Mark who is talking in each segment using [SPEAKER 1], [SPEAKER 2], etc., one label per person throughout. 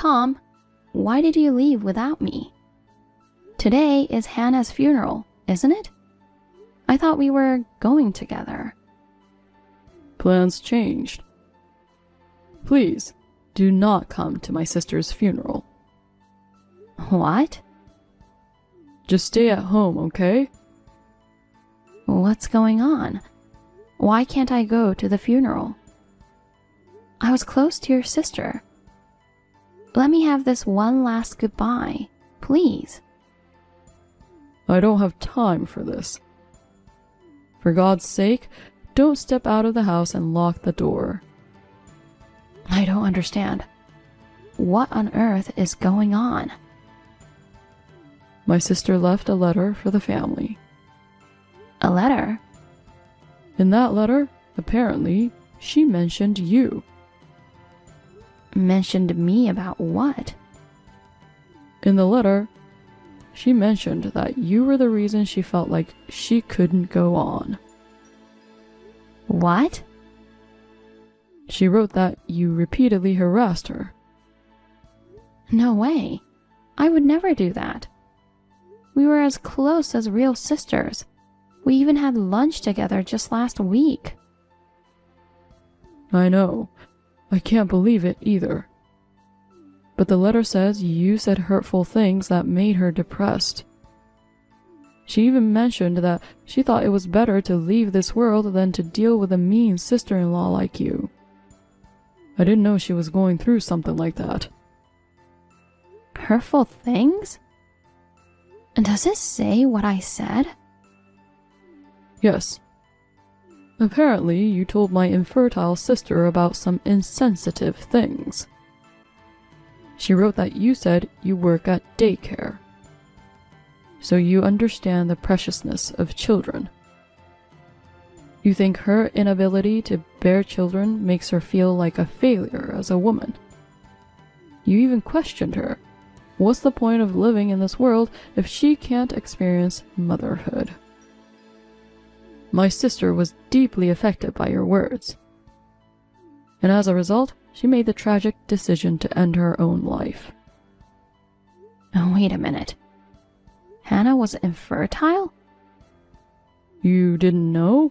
[SPEAKER 1] Tom, why did you leave without me? Today is Hannah's funeral, isn't it? I thought we were going together.
[SPEAKER 2] Plans changed. Please, do not come to my sister's funeral.
[SPEAKER 1] What?
[SPEAKER 2] Just stay at home, okay?
[SPEAKER 1] What's going on? Why can't I go to the funeral? I was close to your sister. Let me have this one last goodbye, please.
[SPEAKER 2] I don't have time for this. For God's sake, don't step out of the house and lock the door.
[SPEAKER 1] I don't understand. What on earth is going on?
[SPEAKER 2] My sister left a letter for the family.
[SPEAKER 1] A letter?
[SPEAKER 2] In that letter, apparently, she mentioned you.
[SPEAKER 1] Mentioned me about what?
[SPEAKER 2] In the letter, she mentioned that you were the reason she felt like she couldn't go on.
[SPEAKER 1] What?
[SPEAKER 2] She wrote that you repeatedly harassed her.
[SPEAKER 1] No way. I would never do that. We were as close as real sisters. We even had lunch together just last week.
[SPEAKER 2] I know. I can't believe it either. But the letter says you said hurtful things that made her depressed. She even mentioned that she thought it was better to leave this world than to deal with a mean sister-in-law like you. I didn't know she was going through something like that.
[SPEAKER 1] Hurtful things? And does it say what I said?
[SPEAKER 2] Yes. Apparently, you told my infertile sister about some insensitive things. She wrote that you said you work at daycare. So you understand the preciousness of children. You think her inability to bear children makes her feel like a failure as a woman. You even questioned her. What's the point of living in this world if she can't experience motherhood? My sister was deeply affected by your words. And as a result, she made the tragic decision to end her own life.
[SPEAKER 1] Oh, wait a minute. Hannah was infertile?
[SPEAKER 2] You didn't know?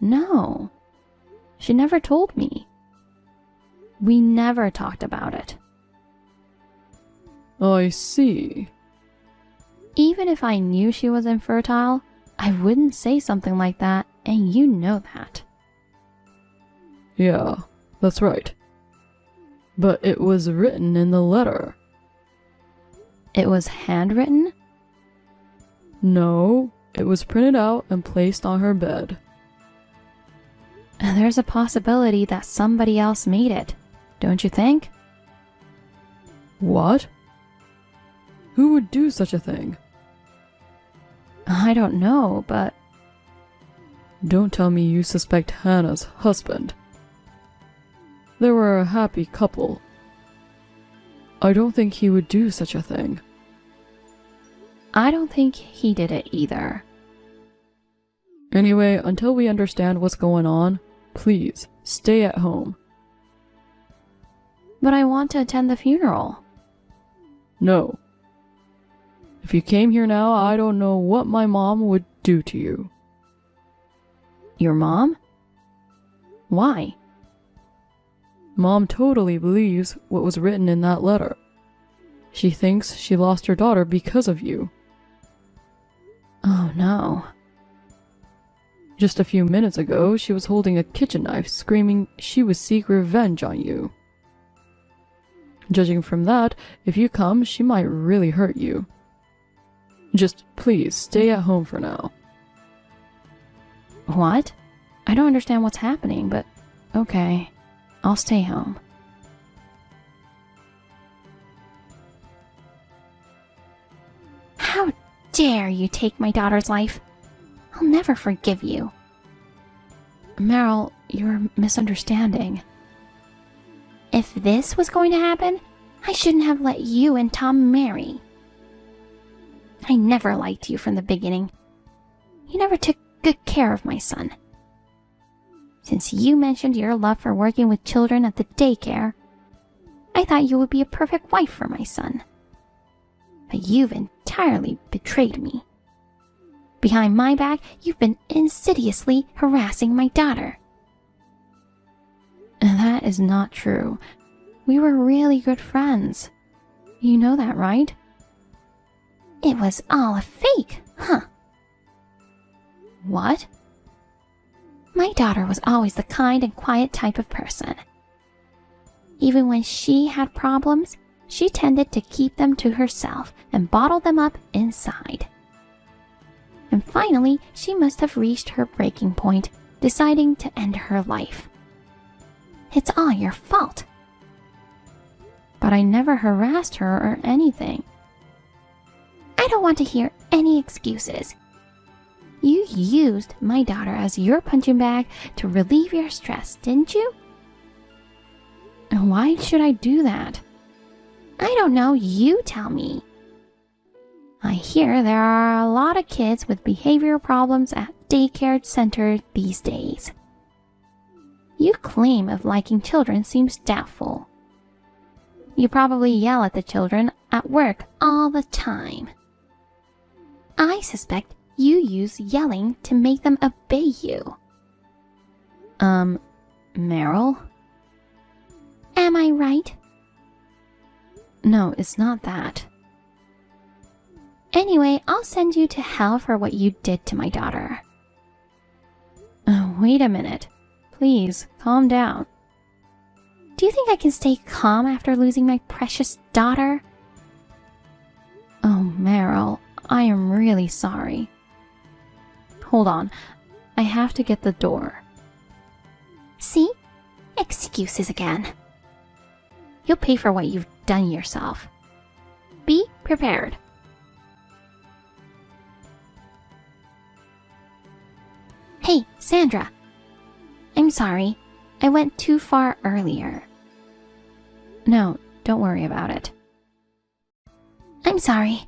[SPEAKER 1] No. She never told me. We never talked about it.
[SPEAKER 2] I see.
[SPEAKER 1] Even if I knew she was infertile, I wouldn't say something like that, and you know that.
[SPEAKER 2] Yeah, that's right. But it was written in the letter.
[SPEAKER 1] It was handwritten?
[SPEAKER 2] No, it was printed out and placed on her bed.
[SPEAKER 1] There's a possibility that somebody else made it, don't you think?
[SPEAKER 2] What? Who would do such a thing?
[SPEAKER 1] I don't know, but...
[SPEAKER 2] Don't tell me you suspect Hannah's husband. They were a happy couple. I don't think he would do such a thing.
[SPEAKER 1] I don't think he did it either.
[SPEAKER 2] Anyway, until we understand what's going on, please, stay at home.
[SPEAKER 1] But I want to attend the funeral.
[SPEAKER 2] No. If you came here now, I don't know what my mom would do to you.
[SPEAKER 1] Your mom? Why?
[SPEAKER 2] Mom totally believes what was written in that letter. She thinks she lost her daughter because of you.
[SPEAKER 1] Oh no.
[SPEAKER 2] Just a few minutes ago, she was holding a kitchen knife, screaming she would seek revenge on you. Judging from that, if you come, she might really hurt you. Just please stay at home for now.
[SPEAKER 1] What? I don't understand what's happening, but okay. I'll stay home. How dare you take my daughter's life? I'll never forgive you. Meryl, you're misunderstanding. If this was going to happen, I shouldn't have let you and Tom marry. I never liked you from the beginning. You never took good care of my son. Since you mentioned your love for working with children at the daycare, I thought you would be a perfect wife for my son. But you've entirely betrayed me. Behind my back, you've been insidiously harassing my daughter.
[SPEAKER 2] That is not true. We were really good friends. You know that, right?
[SPEAKER 1] It was all a fake, huh?
[SPEAKER 2] What?
[SPEAKER 1] My daughter was always the kind and quiet type of person. Even when she had problems, she tended to keep them to herself and bottle them up inside. And finally, she must have reached her breaking point, deciding to end her life. It's all your fault.
[SPEAKER 2] But I never harassed her or anything.
[SPEAKER 1] I don't want to hear any excuses. You used my daughter as your punching bag to relieve your stress, didn't you?
[SPEAKER 2] Why should I do that?
[SPEAKER 1] I don't know, you tell me. I hear there are a lot of kids with behavioral problems at daycare centers these days. Your claim of liking children seems doubtful. You probably yell at the children at work all the time. I suspect you use yelling to make them obey you.
[SPEAKER 2] Meryl?
[SPEAKER 1] Am I right?
[SPEAKER 2] No, it's not that.
[SPEAKER 1] Anyway, I'll send you to hell for what you did to my daughter.
[SPEAKER 2] Wait a minute. Please, calm down.
[SPEAKER 1] Do you think I can stay calm after losing my precious daughter?
[SPEAKER 2] Oh, Meryl, I am really sorry. Hold on. I have to get the door.
[SPEAKER 1] See? Excuses again. You'll pay for what you've done yourself. Be prepared. Hey, Sandra. I'm sorry. I went too far earlier.
[SPEAKER 2] No, don't worry about it.
[SPEAKER 1] I'm sorry.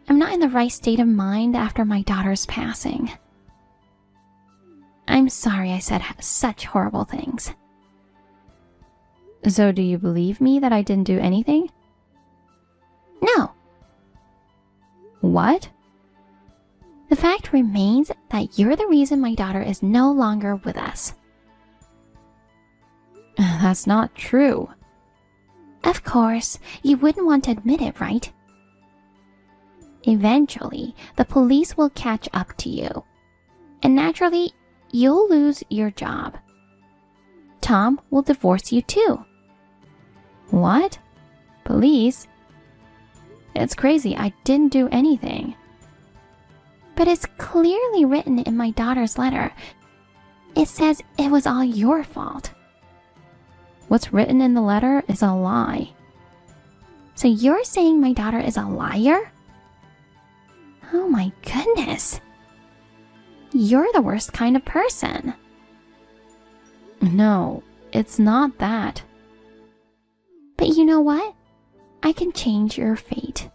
[SPEAKER 1] I'm not in the right state of mind after my daughter's passing. I'm sorry I said such horrible things.
[SPEAKER 2] So do you believe me that I didn't do anything?
[SPEAKER 1] No.
[SPEAKER 2] What?
[SPEAKER 1] The fact remains that you're the reason my daughter is no longer with us.
[SPEAKER 2] That's not true.
[SPEAKER 1] Of course, you wouldn't want to admit it, right? Eventually, the police will catch up to you. And naturally, you'll lose your job. Tom will divorce you too.
[SPEAKER 2] What? Police? It's crazy. I didn't do anything.
[SPEAKER 1] But it's clearly written in my daughter's letter. It says it was all your fault.
[SPEAKER 2] What's written in the letter is a lie.
[SPEAKER 1] So you're saying my daughter is a liar? Oh my goodness. You're the worst kind of person.
[SPEAKER 2] No, it's not that.
[SPEAKER 1] But you know what? I can change your fate.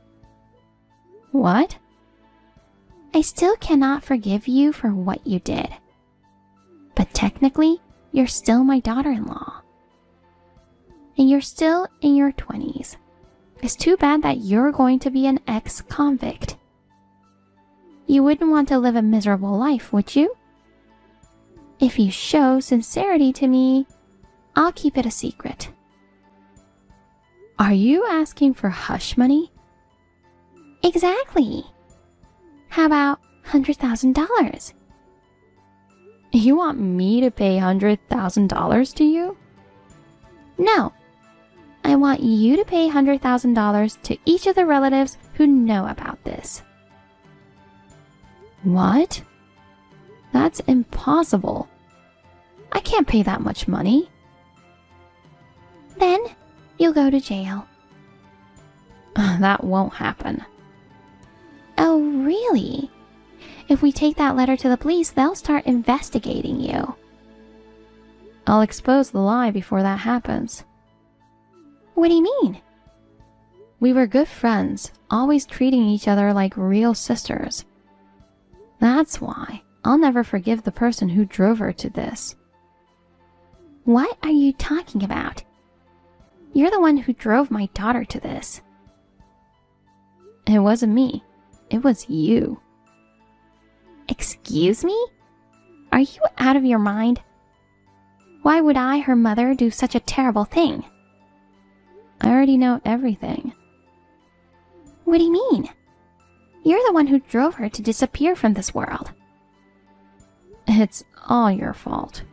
[SPEAKER 2] What?
[SPEAKER 1] I still cannot forgive you for what you did. But technically, you're still my daughter-in-law. And you're still in your 20s. It's too bad that you're going to be an ex-convict. You wouldn't want to live a miserable life, would you? If you show sincerity to me, I'll keep it a secret.
[SPEAKER 2] Are you asking for hush money?
[SPEAKER 1] Exactly. How about $100,000?
[SPEAKER 2] You want me to pay $100,000 to you?
[SPEAKER 1] No. I want you to pay $100,000 to each of the relatives who know about this.
[SPEAKER 2] What? That's impossible. I can't pay that much money.
[SPEAKER 1] Then you'll go to jail.
[SPEAKER 2] That won't happen.
[SPEAKER 1] Oh, really? If we take that letter to the police, they'll start investigating you.
[SPEAKER 2] I'll expose the lie before that happens.
[SPEAKER 1] What do you mean?
[SPEAKER 2] We were good friends, always treating each other like real sisters. That's why I'll never forgive the person who drove her to this.
[SPEAKER 1] What are you talking about? You're the one who drove my daughter to this. It wasn't me. It was you. Excuse me? Are you out of your mind? Why would I, her mother, do such a terrible thing?
[SPEAKER 2] I already know everything.
[SPEAKER 1] What do you mean? You're the one who drove her to disappear from this world.
[SPEAKER 2] It's all your fault.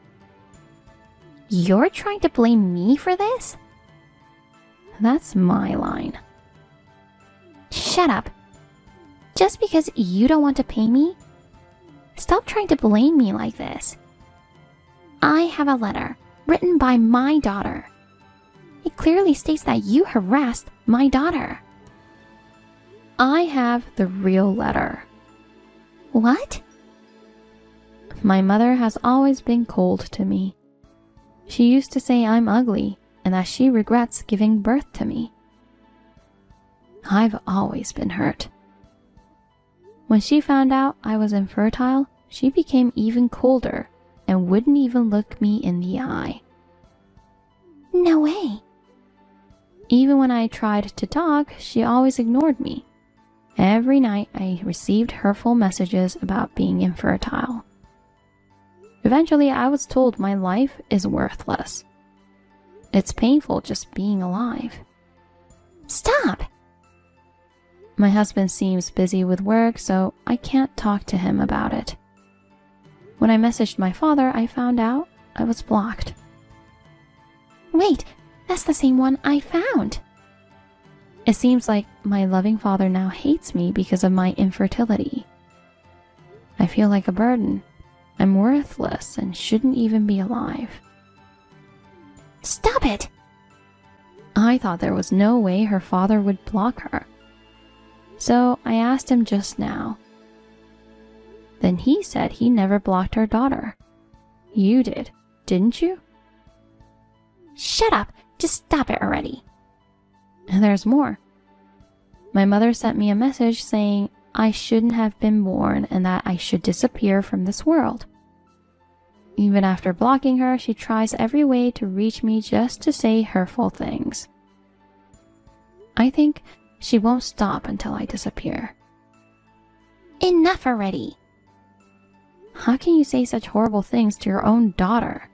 [SPEAKER 1] You're trying to blame me for this?
[SPEAKER 2] That's my line.
[SPEAKER 1] Shut up. Just because you don't want to pay me? Stop trying to blame me like this. I have a letter written by my daughter. It clearly states that you harassed my daughter.
[SPEAKER 2] I have the real letter.
[SPEAKER 1] What?
[SPEAKER 2] My mother has always been cold to me. She used to say I'm ugly and that she regrets giving birth to me. I've always been hurt. When she found out I was infertile, she became even colder and wouldn't even look me in the eye.
[SPEAKER 1] No way.
[SPEAKER 2] Even when I tried to talk, she always ignored me. Every night I received hurtful messages about being infertile. Eventually I was told my life is worthless. It's painful just being alive.
[SPEAKER 1] Stop!
[SPEAKER 2] My husband seems busy with work, so I can't talk to him about it. When I messaged my father, I found out I was blocked.
[SPEAKER 1] Wait, that's the same one I found.
[SPEAKER 2] It seems like my loving father now hates me because of my infertility. I feel like a burden. I'm worthless and shouldn't even be alive.
[SPEAKER 1] Stop it!
[SPEAKER 2] I thought there was no way her father would block her. So I asked him just now. Then he said he never blocked her daughter. You did, didn't you?
[SPEAKER 1] Shut up! Just stop it already.
[SPEAKER 2] And there's more. My mother sent me a message saying I shouldn't have been born and that I should disappear from this world. Even after blocking her, she tries every way to reach me just to say hurtful things. I think she won't stop until I disappear.
[SPEAKER 1] Enough already!
[SPEAKER 2] How can you say such horrible things to your own daughter?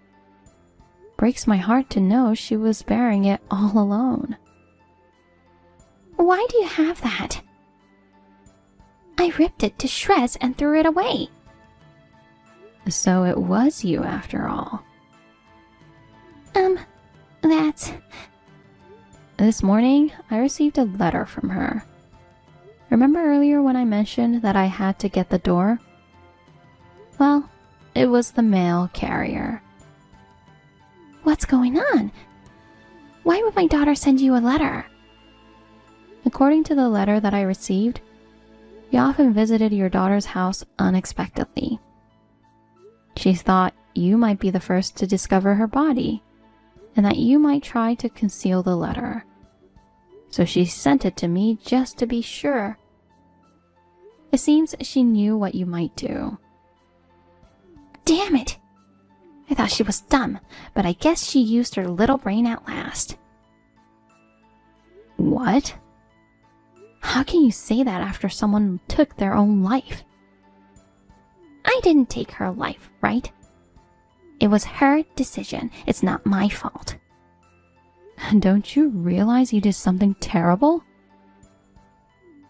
[SPEAKER 2] Breaks my heart to know she was bearing it all alone.
[SPEAKER 1] Why do you have that? I ripped it to shreds and threw it away.
[SPEAKER 2] So it was you after all.
[SPEAKER 1] That's...
[SPEAKER 2] This morning, I received a letter from her. Remember earlier when I mentioned that I had to get the door? Well, it was the mail carrier.
[SPEAKER 1] What's going on? Why would my daughter send you a letter?
[SPEAKER 2] According to the letter that I received, you often visited your daughter's house unexpectedly. She thought you might be the first to discover her body, and that you might try to conceal the letter. So she sent it to me just to be sure. It seems she knew what you might do.
[SPEAKER 1] Damn it! I thought she was dumb, but I guess she used her little brain at last.
[SPEAKER 2] What? How can you say that after someone took their own life?
[SPEAKER 1] I didn't take her life, right? It was her decision. It's not my fault.
[SPEAKER 2] Don't you realize you did something terrible?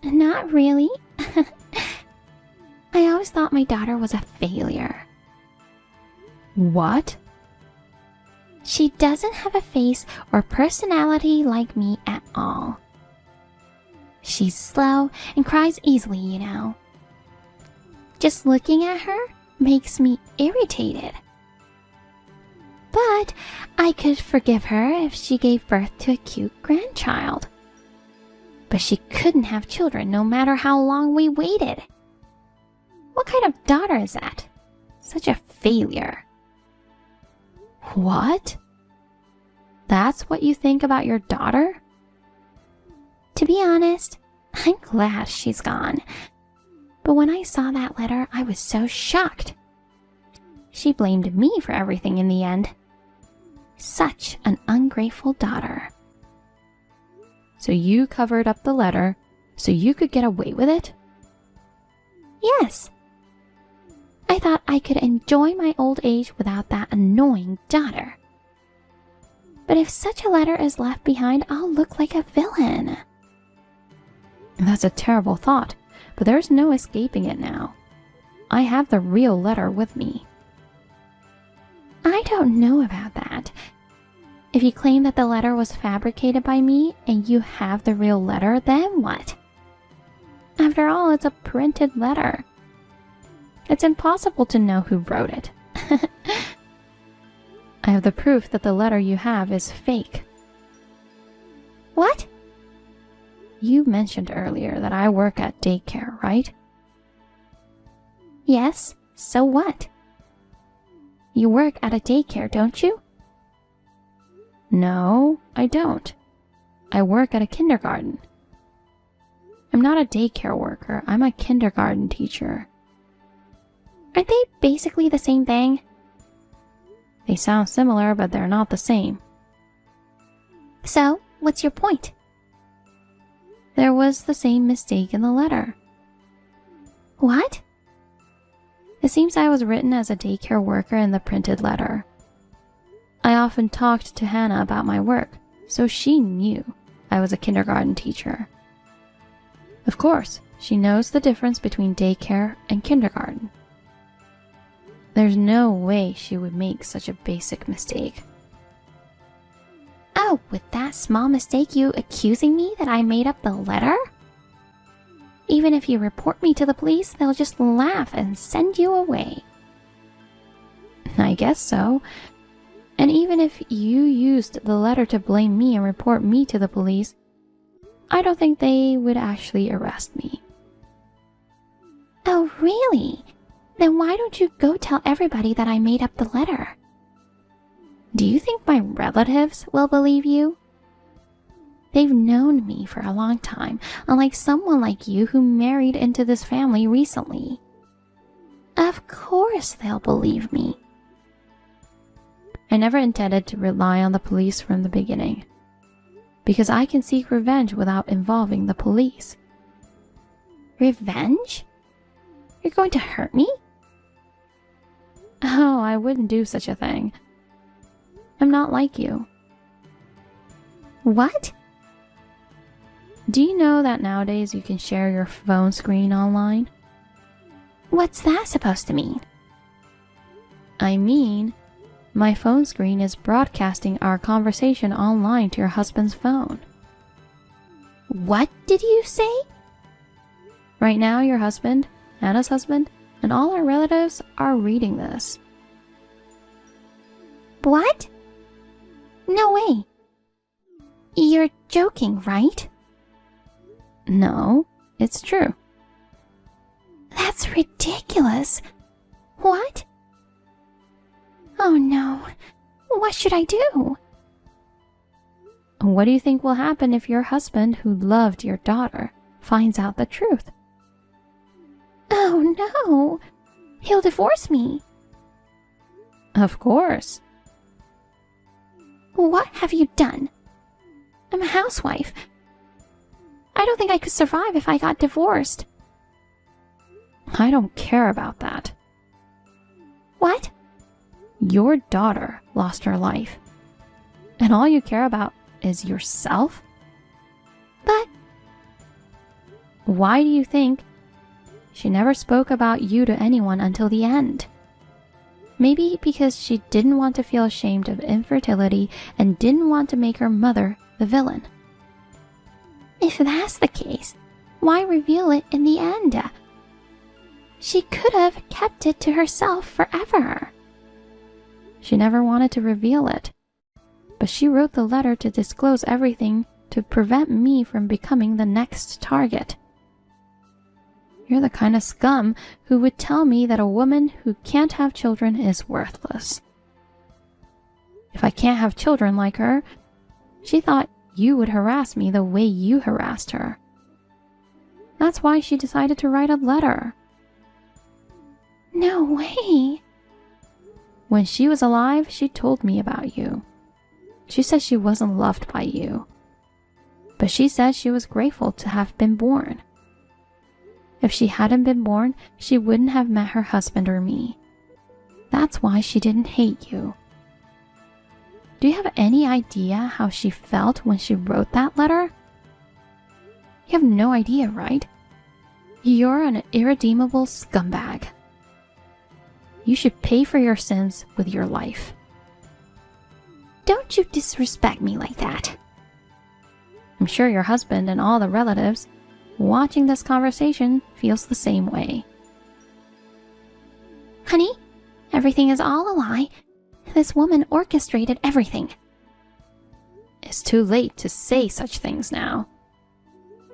[SPEAKER 1] Not really. I always thought my daughter was a failure.
[SPEAKER 2] What?
[SPEAKER 1] She doesn't have a face or personality like me at all. She's slow and cries easily, you know. Just looking at her makes me irritated. But I could forgive her if she gave birth to a cute grandchild. But she couldn't have children no matter how long we waited. What kind of daughter is that? Such a failure.
[SPEAKER 2] What? That's what you think about your daughter?
[SPEAKER 1] To be honest, I'm glad she's gone. But when I saw that letter, I was so shocked. She blamed me for everything in the end. Such an ungrateful daughter. So you covered up the letter so you could get away with it? Yes. I thought I could enjoy my old age without that annoying daughter. But if such a letter is left behind, I'll look like a villain. That's a terrible thought, but there's no escaping it now. I have the real letter with me. I don't know about that. If you claim that the letter was fabricated by me and you have the real letter, then what? After all, it's a printed letter. It's impossible to know who wrote it. I have the proof that the letter you have is fake. What? You mentioned earlier that I work at daycare, right? Yes, so what? You work at a daycare, don't you? No, I don't. I work at a kindergarten. I'm not a daycare worker, I'm a kindergarten teacher. Aren't they basically the same thing? They sound similar, but they're not the same. So, what's your point? There was the same mistake in the letter. What? It seems I was written as a daycare worker in the printed letter. I often talked to Hannah about my work, so she knew I was a kindergarten teacher. Of course, she knows the difference between daycare and kindergarten. There's no way she would make such a basic mistake. Oh, with that small mistake you accusing me that I made up the letter? Even if you report me to the police, they'll just laugh and send you away. I guess so. And even if you used the letter to blame me and report me to the police, I don't think they would actually arrest me. Oh, really? Then why don't you go tell everybody that I made up the letter? Do you think my relatives will believe you? They've known me for a long time, unlike someone like you who married into this family recently. Of course they'll believe me. I never intended to rely on the police from the beginning, because I can seek revenge without involving the police. Revenge? You're going to hurt me? Oh, I wouldn't do such a thing. I'm not like you. What? Do you know that nowadays you can share your phone screen online? What's that supposed to mean? I mean, my phone screen is broadcasting our conversation online to your husband's phone. What did you say? Right now, your husband, Hannah's husband, and all our relatives are reading this. What? No way. You're joking, right? No, it's true. That's ridiculous. What? Oh no. What should I do? What do you think will happen if your husband, who loved your daughter, finds out the truth? Oh no. He'll divorce me. Of course. What have you done? I'm a housewife. I don't think I could survive if I got divorced. I don't care about that. What? Your daughter lost her life. And all you care about is yourself? But why do you think she never spoke about you to anyone until the end? Maybe because she didn't want to feel ashamed of infertility and didn't want to make her mother the villain. If that's the case, why reveal it in the end? She could have kept it to herself forever. She never wanted to reveal it, but she wrote the letter to disclose everything to prevent me from becoming the next target. You're the kind of scum who would tell me that a woman who can't have children is worthless. If I can't have children like her, she thought you would harass me the way you harassed her. That's why she decided to write a letter. No way. When she was alive, she told me about you. She said she wasn't loved by you. But she said she was grateful to have been born. If she hadn't been born, she wouldn't have met her husband or me. That's why she didn't hate you. Do you have any idea how she felt when she wrote that letter? You have no idea, right? You're an irredeemable scumbag. You should pay for your sins with your life. Don't you disrespect me like that. I'm sure your husband and all the relatives watching this conversation feels the same way. Honey, everything is all a lie. This woman orchestrated everything. It's too late to say such things now.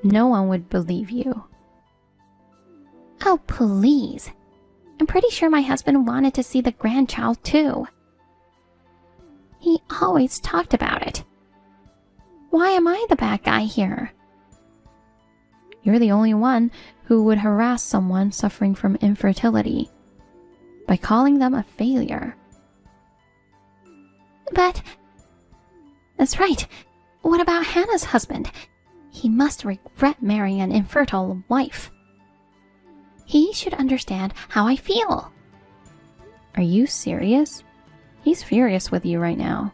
[SPEAKER 1] No one would believe you. Oh, please. I'm pretty sure my husband wanted to see the grandchild too. He always talked about it. Why am I the bad guy here? You're the only one who would harass someone suffering from infertility by calling them a failure. But... That's right. What about Hannah's husband? He must regret marrying an infertile wife. He should understand how I feel. Are you serious? He's furious with you right now.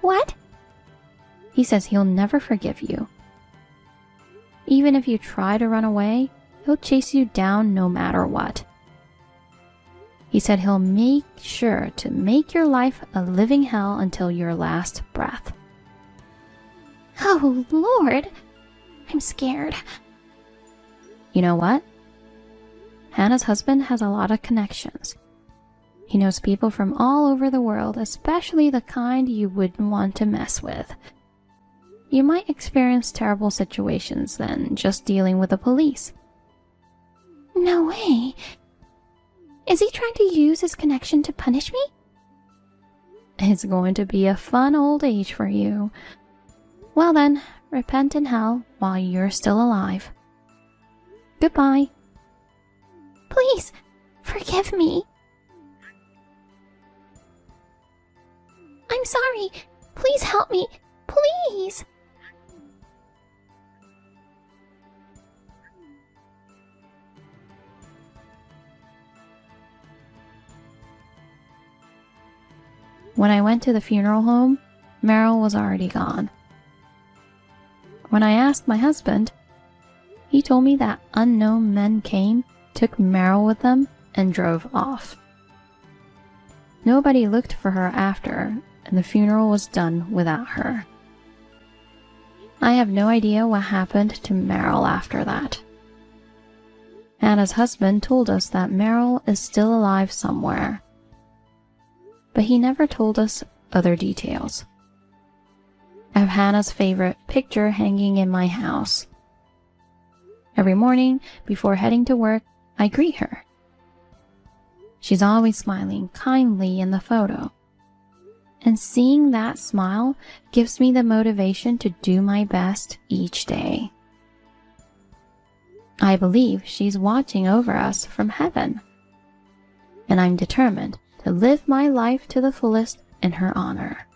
[SPEAKER 1] What? He says he'll never forgive you. Even if you try to run away, he'll chase you down no matter what. He said he'll make sure to make your life a living hell until your last breath. Oh, Lord. I'm scared. You know what? Hannah's husband has a lot of connections. He knows people from all over the world, especially the kind you wouldn't want to mess with. You might experience terrible situations then, just dealing with the police. No way. Is he trying to use his connection to punish me? It's going to be a fun old age for you. Well then, repent in hell while you're still alive. Goodbye. Please, forgive me. I'm sorry. Please help me. Please. When I went to the funeral home, Meryl was already gone. When I asked my husband, he told me that unknown men came, took Meryl with them, and drove off. Nobody looked for her after, and the funeral was done without her. I have no idea what happened to Meryl after that. Hannah's husband told us that Meryl is still alive somewhere, but he never told us other details. I have Hannah's favorite picture hanging in my house. Every morning, before heading to work, I greet her. She's always smiling kindly in the photo. And seeing that smile gives me the motivation to do my best each day. I believe she's watching over us from heaven. And I'm determined to live my life to the fullest in her honor.